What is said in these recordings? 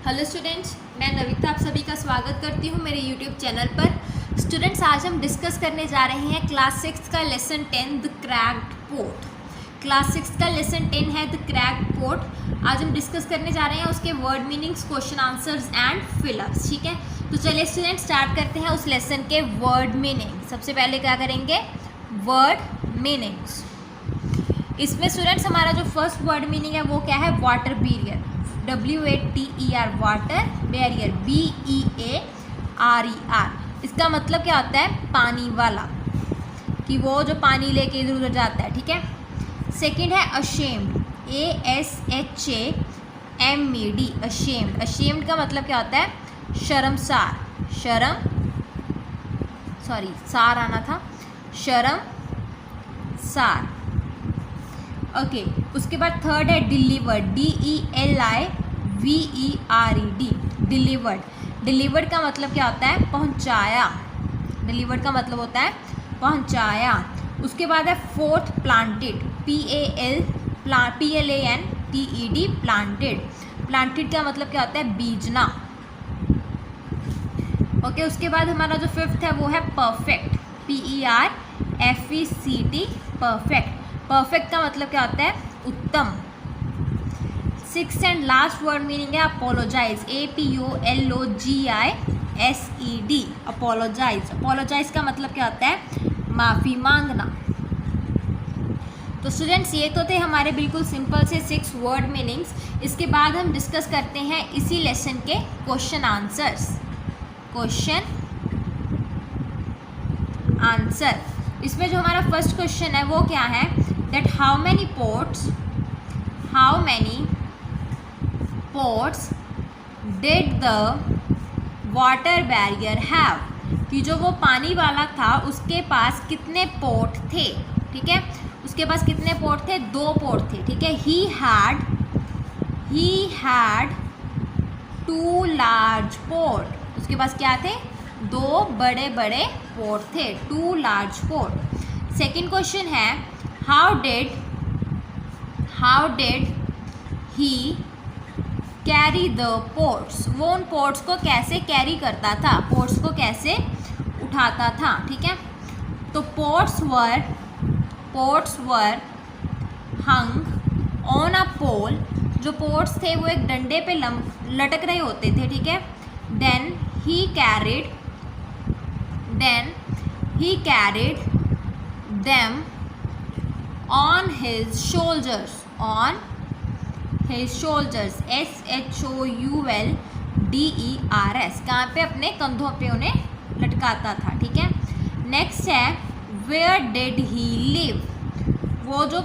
Hello students, मैं नविता आप सभी का स्वागत करती हूँ मेरे यूट्यूब चैनल पर। स्टूडेंट्स, आज हम डिस्कस करने जा रहे हैं क्लास 6 का lesson 10 the cracked pot. Class 6 का लेसन 10 है द क्रैक्ड पोट। आज हम डिस्कस करने जा रहे हैं उसके word meanings, question answers and fill-ups. ठीक है, तो चलिए स्टूडेंट स्टार्ट करते हैं उस लेसन के वर्ड मीनिंग। सबसे पहले क्या करेंगे, वर्ड मीनिंग्स। इसमें स्टूडेंट्स हमारा जो फर्स्ट वर्ड मीनिंग है वो क्या है, water barrier. WATER water barrier, BEARER। इसका मतलब क्या होता है, पानी वाला, कि वो जो पानी लेके इधर उधर जाता है। ठीक है। सेकंड है अशेम्ड, ASHAMED, अशेम्ड। अशेम्ड का मतलब क्या होता है, शर्मसार। सार आना था, शर्मसार। ओके, उसके बाद थर्ड है डिलीवर्ड, DELIVERED, डिलीवर्ड। डिलीवर्ड का मतलब क्या होता है, पहुंचाया। डिलीवर्ड का मतलब होता है पहुंचाया। उसके बाद है fourth planted, PLANTED, planted. Planted का मतलब क्या होता है, बीजना। ओके, उसके बाद हमारा जो फिफ्थ है वो है परफेक्ट, PERFECT, परफेक्ट। परफेक्ट का मतलब क्या होता है, उत्तम। Sixth and last word meaning है अपोलोजाइज, APOLOGISED, अपोलोजाइज। अपोलोजाइज का मतलब क्या होता है, माफ़ी मांगना। तो स्टूडेंट्स, ये तो थे हमारे बिल्कुल सिंपल से 6 वर्ड मीनिंग्स। इसके बाद हम डिस्कस करते हैं इसी लेसन के क्वेश्चन आंसर्स। क्वेश्चन आंसर, इसमें जो हमारा फर्स्ट क्वेश्चन है वो क्या है, that how many pots did the water barrier have, कि जो वो पानी वाला था उसके पास कितने पोट थे। ठीक है, उसके पास कितने पोट थे, 2 पोट थे। ठीक है, he had 2 large pot, उसके पास क्या थे, 2 बड़े बड़े पोट थे, 2 large pot। सेकेंड क्वेश्चन है how did he carry the pots, वो उन पोट्स को कैसे कैरी करता था, पोट्स को कैसे उठाता था। ठीक है, तो pots were hung on a pole, जो पोट्स थे वो एक डंडे पे लटक रहे होते थे। ठीक है, then he carried them on his shoulders, SHOULDERS, कहाँ पे, अपने कंधों पे उन्हें लटकाता था। ठीक है। नेक्स्ट है where did he live, वो जो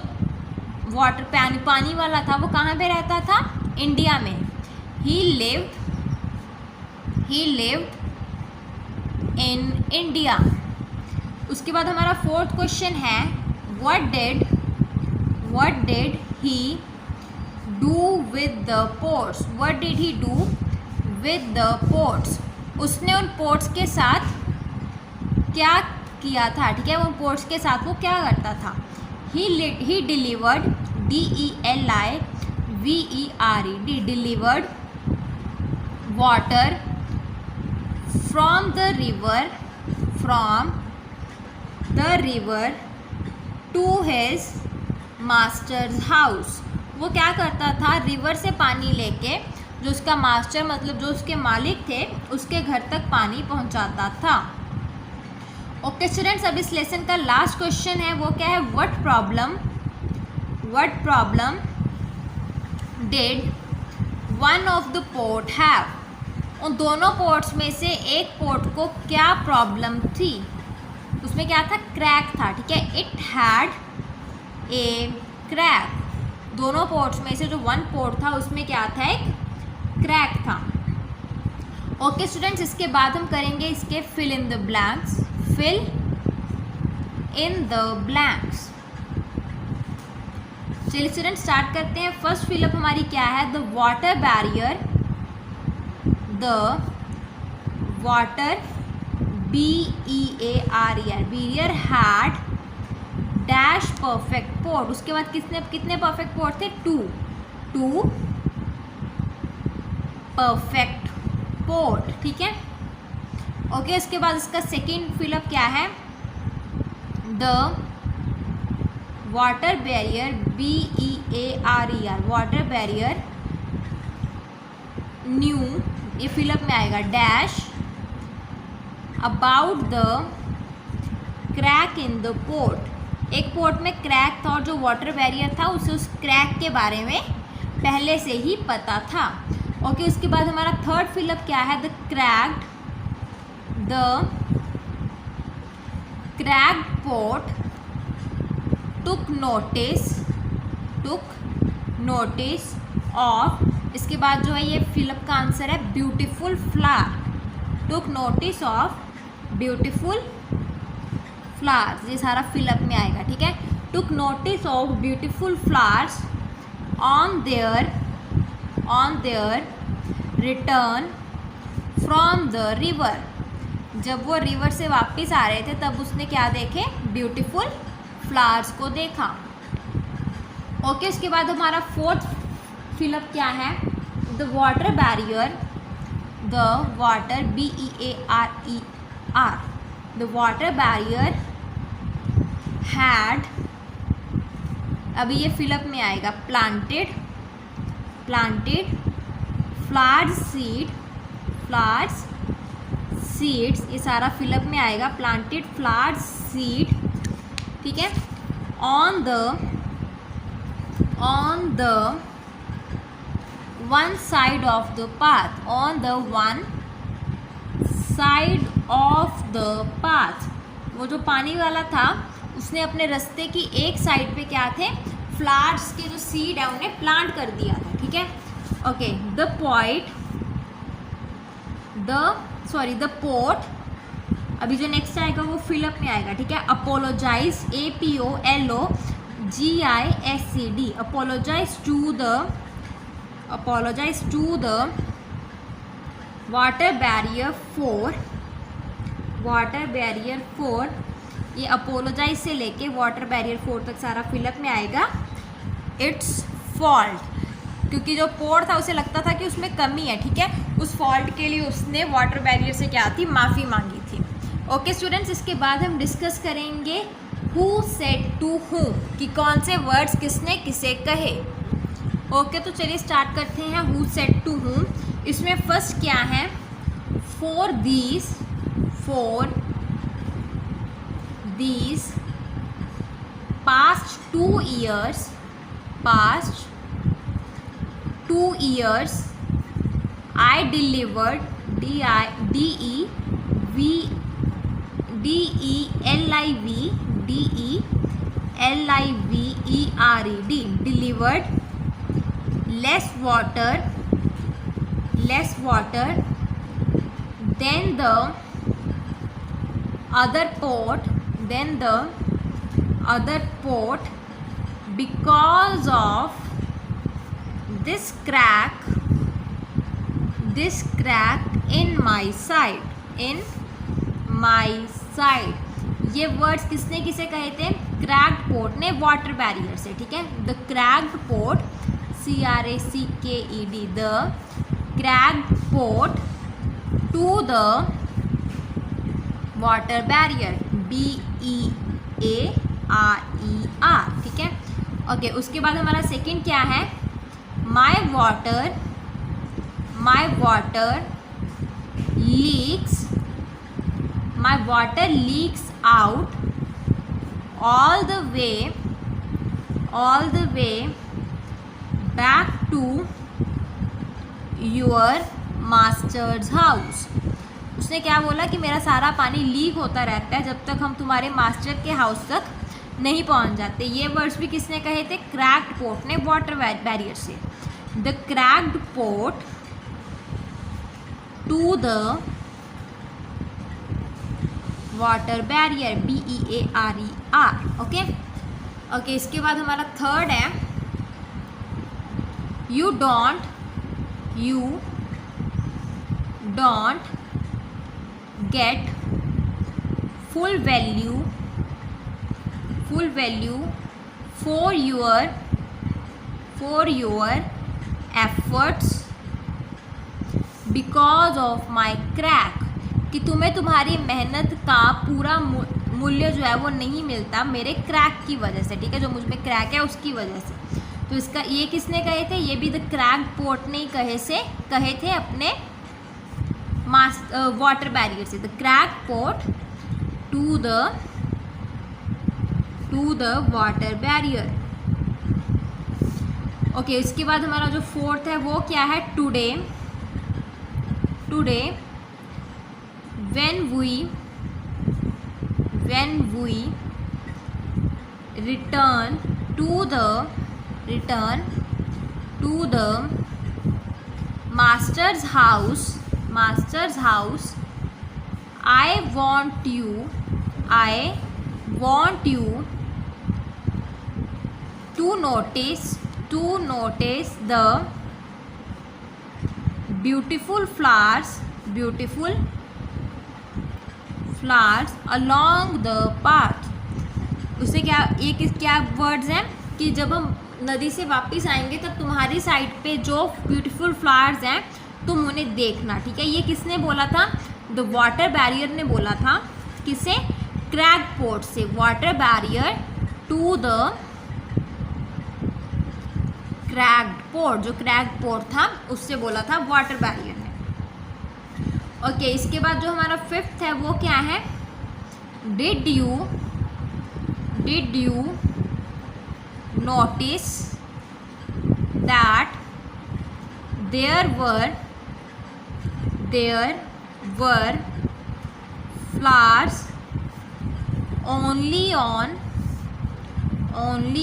वाटर पानी वाला था वो कहाँ पे रहता था, इंडिया में। he lived in India। उसके बाद हमारा फोर्थ क्वेश्चन है what did he do with the pots, उसने उन पोट्स के साथ क्या किया था। ठीक है, उन पोट्स के साथ वो क्या करता था। he delivered, DELIVERED, delivered water from the river to his master's house, वो क्या करता था, रिवर से पानी लेके जो उसका मास्टर मतलब जो उसके मालिक थे उसके घर तक पानी पहुंचाता था। ओके स्टूडेंट्स, अब इस लेसन का लास्ट क्वेश्चन है वो क्या है, what problem did one of the pot have, उन दोनों पोर्ट्स में से एक पोर्ट को क्या प्रॉब्लम थी, उसमें क्या था, क्रैक था। ठीक है, इट हैड ए क्रैक, दोनों पोर्ट्स में से जो 1 पोर्ट था उसमें क्या था, एक क्रैक था। ओके स्टूडेंट्स, इसके बाद हम करेंगे इसके फिल इन द ब्लैंक्स। चलिए स्टूडेंट स्टार्ट करते हैं। फर्स्ट फिलअप हमारी क्या है, the water barrier barrier had dash perfect port, उसके बाद कितने परफेक्ट पोर्ट थे, 2 परफेक्ट पोर्ट, ठीक है। ओके, इसके बाद इसका सेकेंड फिलअप क्या है, the water barrier, BEARER, water barrier new, ये फिलअप में आएगा, dash about the crack in the port, एक पोर्ट में क्रैक था और जो वाटर बैरियर था उसे उस क्रैक के बारे में पहले से ही पता था। ओके, उसके बाद हमारा थर्ड फिलअप क्या है, the cracked port took notice of, इसके बाद जो है ये फिलअप का आंसर है beautiful flower, took notice of beautiful flowers, ये सारा फिलअप में आएगा, ठीक है। Took notice of beautiful flowers on their return from the river, जब वो रिवर से वापस आ रहे थे तब उसने क्या देखे, ब्यूटीफुल फ्लावर्स को देखा। ओके, उसके बाद हमारा फोर्थ फिलअप क्या है, the water barrier, BEARER, the water barrier had, अभी ये फिलअप में आएगा, प्लांटेड फ्लावर्स सीड्स, ये सारा फिलअप में आएगा, प्लांटेड फ्लावर्स सीड, ठीक है, on the one side of the path, on the one side of the path, वो जो पानी वाला था उसने अपने रास्ते की एक साइड पे क्या थे, फ्लावर्स के जो सीड है उन्हें प्लांट कर दिया था, ठीक है। ओके, द पोर्ट, अभी जो नेक्स्ट आएगा वो फिलअप में आएगा, ठीक है। Apologise, APOLOGISED, apologise to the water barrier 4, ये अपोलोजाइज से लेके वाटर बैरियर 4 तक सारा फिलअप में आएगा, इट्स फॉल्ट, क्योंकि जो पोर्ट था उसे लगता था कि उसमें कमी है, ठीक है, उस फॉल्ट के लिए उसने वाटर बैरियर से क्या थी, माफ़ी मांगी थी। ओके स्टूडेंट्स, इसके बाद हम डिस्कस करेंगे हु सेड टू हूम, कि कौन से वर्ड्स किसने किसे कहे। ओके, तो चलिए स्टार्ट करते हैं, हु सेड टू हूम। इसमें फर्स्ट क्या है, for these past 2 years I delivered delivered less water than the other port because of this crack in my side, ये वर्ड्स किसने किसे कहे थे, क्रैक्ड पोर्ट ने वाटर बैरियर से, ठीक है। The cracked port, CRACKED, the cracked port to the water barrier, BEARER, ठीक है। ओके, उसके बाद हमारा सेकंड क्या है, my water leaks out all the way back to your master's house। उसने क्या बोला कि मेरा सारा पानी लीक होता रहता है जब तक हम तुम्हारे मास्टर के हाउस तक नहीं पहुंच जाते। ये वर्ड्स भी किसने कहे थे, क्रैक्ड पोर्ट ने वाटर बैरियर से। The cracked port to the water barrier, BEARER, okay. Okay, इसके बाद हमारा थर्ड है, you don't get full value for your efforts because of my crack, कि तुम्हें तुम्हारी मेहनत का पूरा मूल्य जो है वो नहीं मिलता मेरे क्रैक की वजह से, ठीक है, जो मुझ में क्रैक है उसकी वजह से। तो इसका ये किसने कहे थे, ये भी द क्रैक्ड पोर्ट ने कहे थे अपने वाटर बैरियर से। The cracked port to the water barrier. Okay, इसके बाद हमारा जो फोर्थ है वो क्या है, today when we return to the master's house, I want you to notice the beautiful flowers along the path। उससे क्या वर्ड्स हैं कि जब हम नदी से वापस आएंगे तब तुम्हारी साइड पे जो ब्यूटीफुल फ्लावर्स हैं तुम उन्हें देखना, ठीक है। ये किसने बोला था, द वाटर बैरियर ने बोला था। किसे, क्रैक्ड पोर्ट से। Water barrier to the cracked port, जो क्रैक्ड पोर्ट था उससे बोला था वाटर बैरियर ने। ओके, इसके बाद जो हमारा फिफ्थ है वो क्या है, did you notice that there were flowers only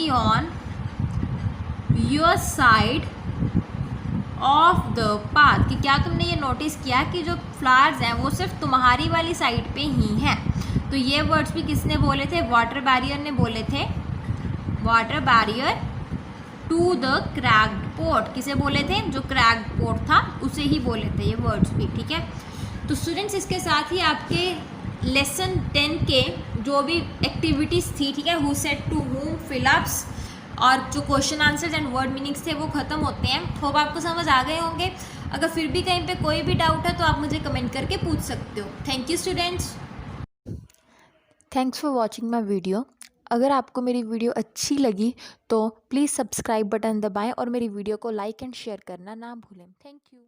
on your side of the path, कि क्या तुमने ये नोटिस किया कि जो फ्लावर्स हैं वो सिर्फ तुम्हारी वाली साइड पे ही हैं। तो ये वर्ड्स भी किसने बोले थे, वाटर बैरियर ने बोले थे। Water barrier to the cracked port, किसे बोले थे, जो क्रैक्ड पोर्ट था उसे ही बोले थे ये वर्ड्स भी, ठीक है। तो स्टूडेंट्स, इसके साथ ही आपके लेसन 10 के जो भी एक्टिविटीज़ थी, ठीक है, who said to whom, fill ups और जो question answers and word meanings थे वो ख़त्म होते हैं। होप आपको समझ आ गए होंगे। अगर फिर भी कहीं पे कोई भी डाउट है तो आप मुझे कमेंट करके पूछ सकते हो। Thank you students. Thanks for watching my video. अगर आपको मेरी वीडियो अच्छी लगी तो प्लीज़ सब्सक्राइब बटन दबाएं और मेरी वीडियो को लाइक एंड शेयर करना ना भूलें। Thank you.